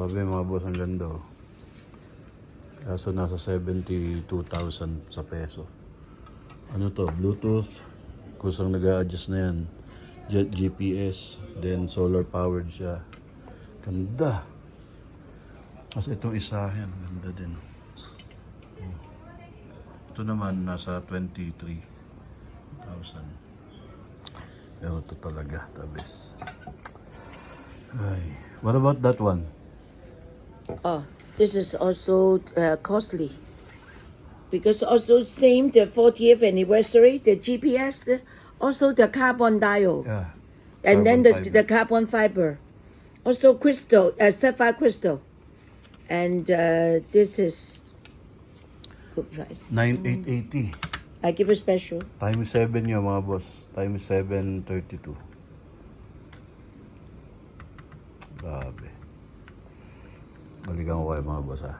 Sabi mga boss, ang ganda oh. Kaso nasa 72,000 sa peso. Ano to? Bluetooth. Kusang nag-a-adjust na yan. Jet GPS. Then solar powered siya. Ganda. Kasi itong isa yan. Ganda din. Ito naman nasa 23,000. Pero ito talaga. Tabis. Ay. What about that one? Oh, this is also costly because also same the 40th anniversary, the GPS, also the carbon dial, Yeah. and then Carbon fiber. the carbon fiber, also crystal, sapphire crystal, and this is good price. 9,880. I give a special. Times 7 yun mga boss. Times 7, 32. Grabe. Balikan ko kayo mga boss ha.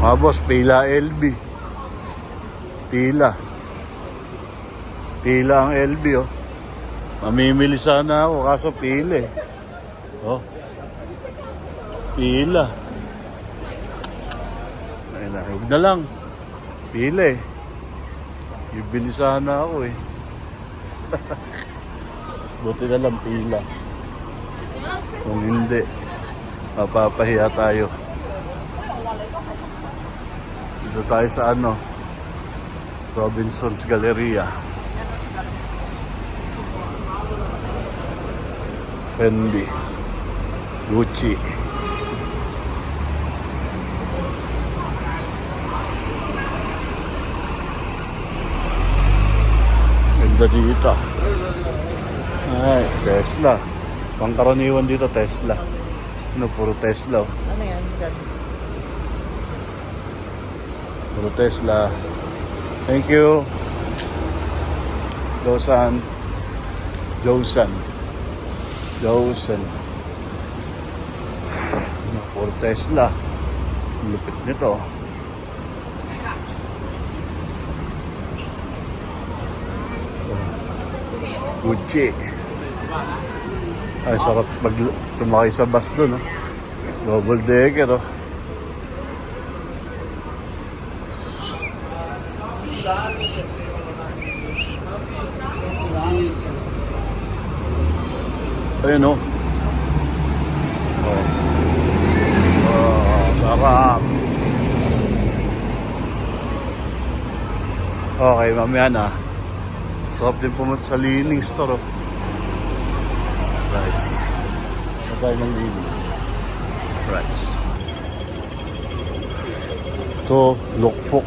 Mga boss, pila LB. Pila ang LB oh. Mamimili sana ako kaso pila eh. Oh. Pila. Ayun na, huwag na lang. Pila eh. Bibili sana ako eh. Buti na lang pila. Kung hindi, mapapahiya tayo. Dito tayo sa ano, Robinson's Galleria. Fendi, Gucci. Ganda dito. Ay, Tesla. Pangkaraniwan dito, Tesla. Ano, puro Tesla. Ano yan? Puro Tesla. Thank you. Josan. Puro Tesla. Lupit nito. Gucci. Ay, sarap sumakay sa bus doon. Oh. Double decker. Oh. Ayun oh. Sarap. Okay, mamaya na. Sarap din pumunta sa Lining store. Oh. Right. Matay ng Lining. Right. Ito, Lokfok.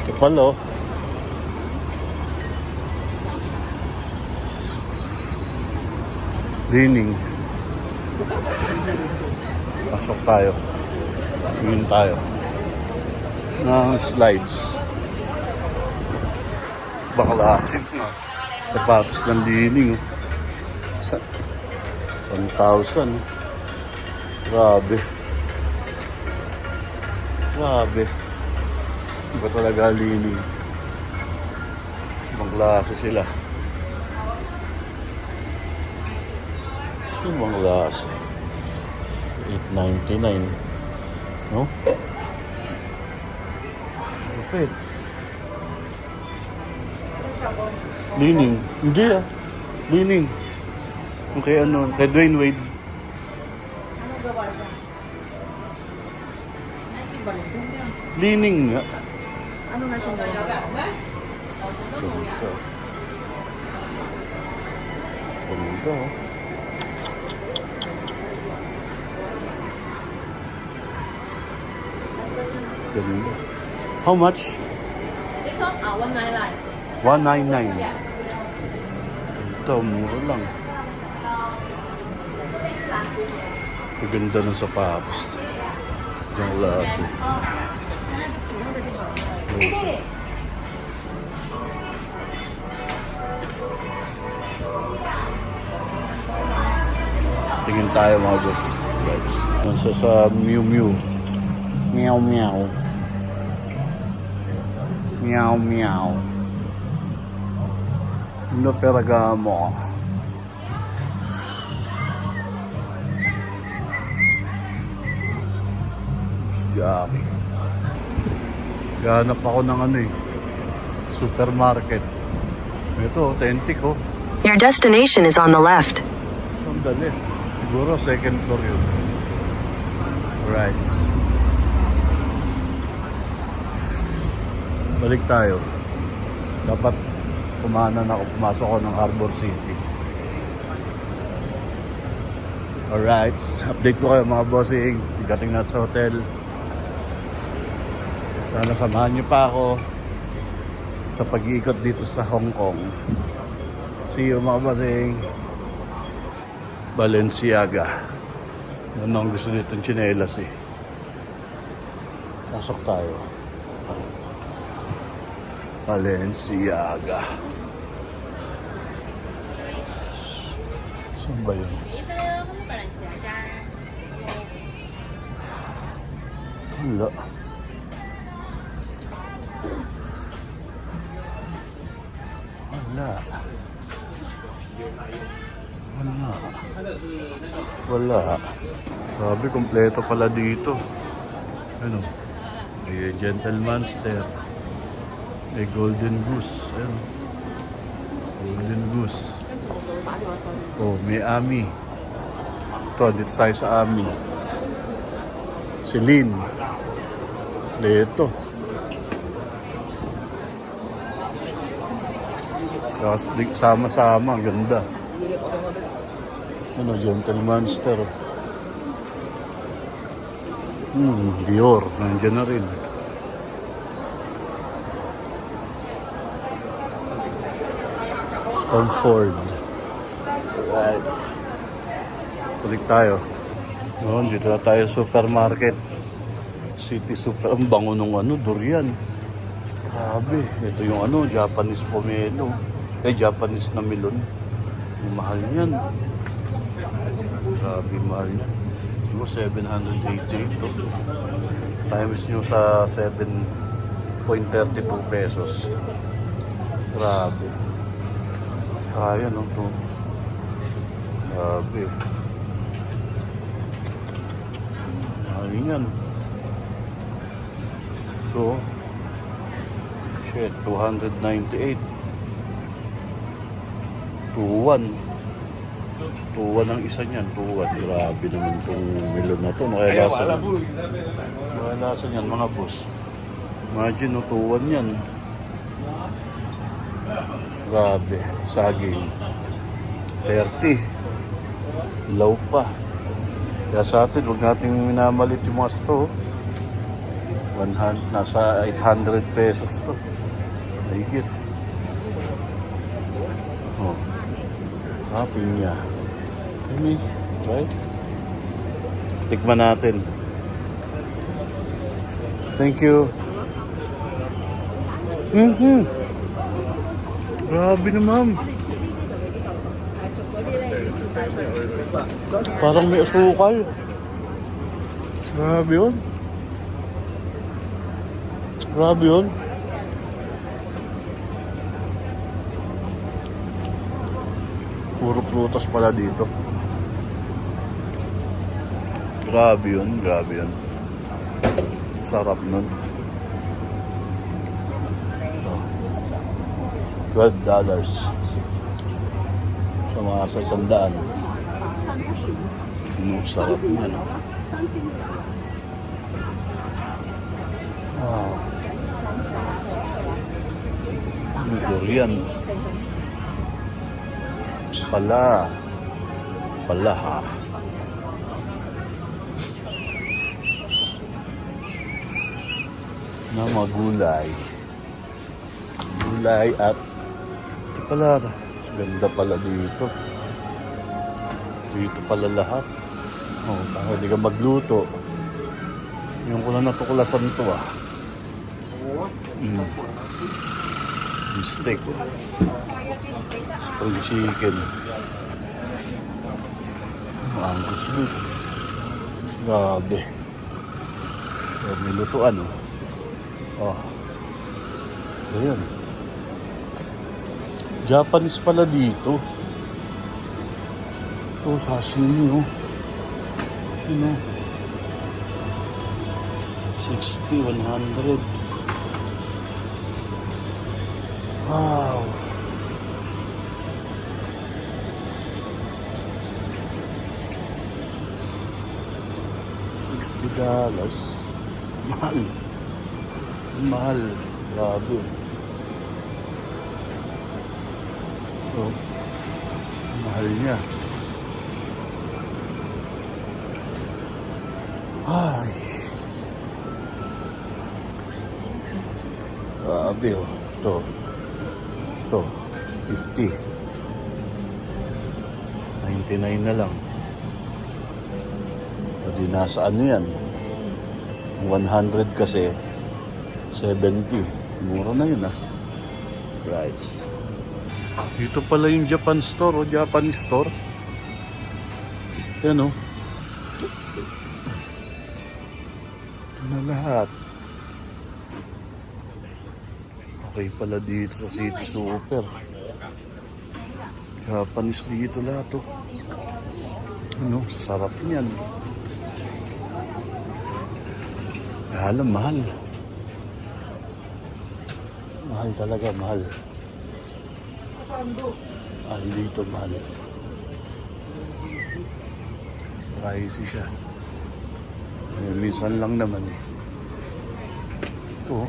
Ito pala oh. Lining. Pasok tayo. Tingin tayo. Ng slides. Baklasik na. Sapatos ng Lining. 1,000. Grabe. Iba talaga Lining. Ibang klase sila. Ito mga klase. 899. No? Lupit. Lining. Hindi ah. Lining. Okay, ano? Kay Dwayne Wade. Ano gawa siya? Ay, ibalik niya. Lining nga. Ano na siya gawa? Ganda oh. Ganda. How much? This one, 199. 199. Ito, mura lang. Ganda ng sapatos. Yung klase. Tingin tayo mga boss. guys. Nasa sa Miu Miu. Meow meow. Meow meow. No Ferragamo. Yummy. Gahanap ako ng ano eh. Supermarket. Ito, authentic oh. Your destination is on the left. Sandali. Siguro second floor yun. Right. Balik tayo. Dapat pumasok ako ng Harbor City. Alright. Update ko kayo mga bossing. Dating na sa hotel. Sana samahan niyo pa ako sa pag-iikot dito sa Hong Kong. See you mga bossing. Balenciaga. Yan ang gusto nitong tsinelas eh. Pasok tayo. Balenciaga. Saan ba yun? Wala. Wala. Wala. Wala. Sabi, kompleto pala dito. Ano? May Gentlemanster. May Golden Goose. Ano? Golden Goose. Oh, may Ami. Ito, dito tayo sa Ami. Celine. Kompleto. Sama-sama, ganda. Ano, Gentlemanster. Dior, nandiyan na rin. Tom Ford. Right. Balik tayo. Noon, dito na tayo supermarket. City Super. Ang bango nung ano, durian. Grabe. Ito yung ano, Japanese pomelo. Japanese na melon. Yung mahal niyan. Grabe, mahal niyan. Siguro 780 ito. Times nyo sa 7.32 pesos. Grabe. Kaya no to. Grabe. Mahal yan. Ito. Shit, 298. 2-1. 2-1 ang isa niyan. 2-1. Grabe naman itong melon na ito. Nakalasa niyan. Nakalasa niyan mga boss. Imagine no, 2-1 yan. Grabe. Saging. 30. Ilaw pa. Kaya sa atin, huwag natin minamalit yung mga ito. Nasa 800 pesos ito. Higit. Oh. Happy niya. Amy, try. Tikman natin. Thank you. Grabe na, ma'am. Parang may asukal. Grabe yun. Grabe yun. Puro prutas pala dito. Grabe yun, grabe yun. Sarap nun. $12 sa mga sa 100. Sarap niya, no? Durian. Pala ha. Na mga gulay. Gulay at ito pala. Ganda pala dito. Dito pala lahat. Oh, baka di ka magluto. Yung ko na natuklasan to ah. Steak. Spring chicken. Angus beef. Grabe. So, may lutuan, oh. Oh. Ayan. Japanese pala dito. Ito, sashimi, oh. Ano? 60, 100. Wow. $60. Mahal. Mahal. Grabe. So, mahal niya. Ay. Grabe, oh. Ito. 50. 99 na lang. Hindi nasa ano yan. 100 kasi 70. Mura na yun, ah. Right. Dito pala yung Japan store o Japanese store. Yan, oh. Ito na lahat. Okay pala dito sa City Super. Japanese dito lahat, oh. Ano, sarap niyan. Alam, mahal. Mahal talaga, mahal. Mahal dito, mahal. Pricey siya. Minsan lang naman, eh. Ito,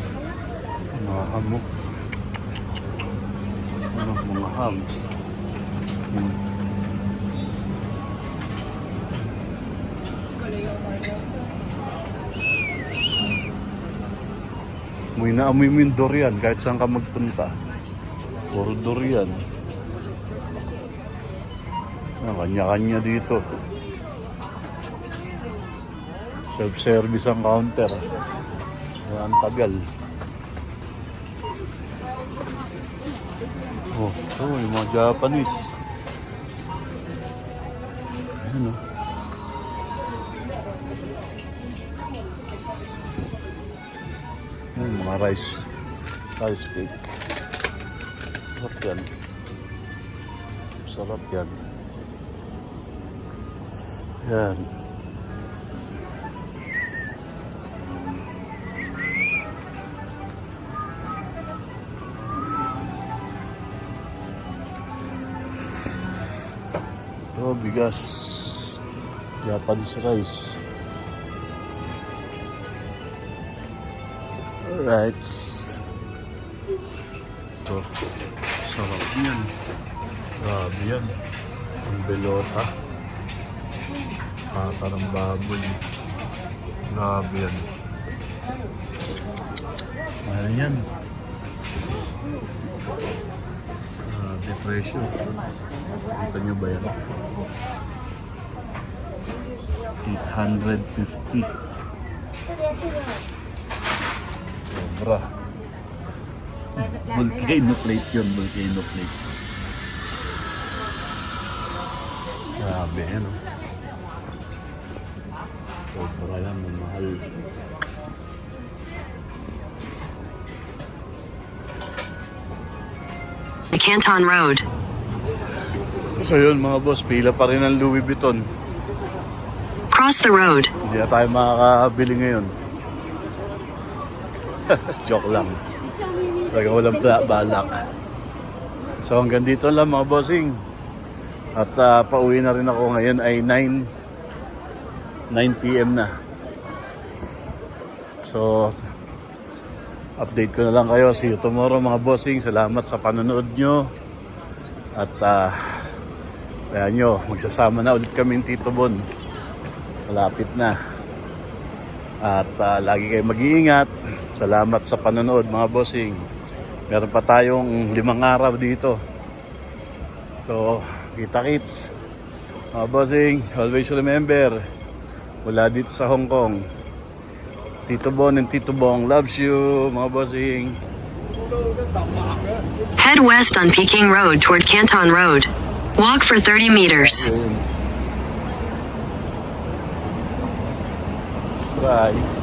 mga ham, oh. Ano, mga ham. Amoy na amoy mo yung durian kahit saan ka magpunta. Puro durian. Kanya-kanya dito. Self-service ang counter. Kaya ang tagal. Oh, yung mga Japanese. Ayan, oh. Mga rice cake. Sarap yan. Sarap yan. Yan. Oh, bigas. Japanese rice. Alright. Ito. Sarap yan. Grabe yan. Ang belota. Kata ng baboy. Grabe yan. Mahal yan. Grabe presyo. Kita nyo ba yan? 850. Sobra. Volcano plate yun. Volcano plate. Grabe yan, oh. Sobra yan. Mahal. Canton Road. So yun mga boss, pila pa rin ang Louis Vuitton. Cross the road. Hindi na tayo makakabili ngayon. Joke lang. Talagang walang balak. So hanggang dito lang mga bossing. At pauwi na rin ako ngayon ay 9 PM na. So update ko na lang kayo. See you tomorrow mga bossing. Salamat sa panonood nyo. At ayan nyo, magsasama na ulit kami Tito Bon. Malapit na. At lagi kayo mag-iingat. Salamat sa panonood mga bossing. Meron pa tayong 5 araw dito. So, kita-kits. Mga bossing, always remember, mula dito sa Hong Kong, Tito Bon and Tito Bong loves you, mga bossing. Head west on Peking Road toward Canton Road. Walk for 30 meters. Bye.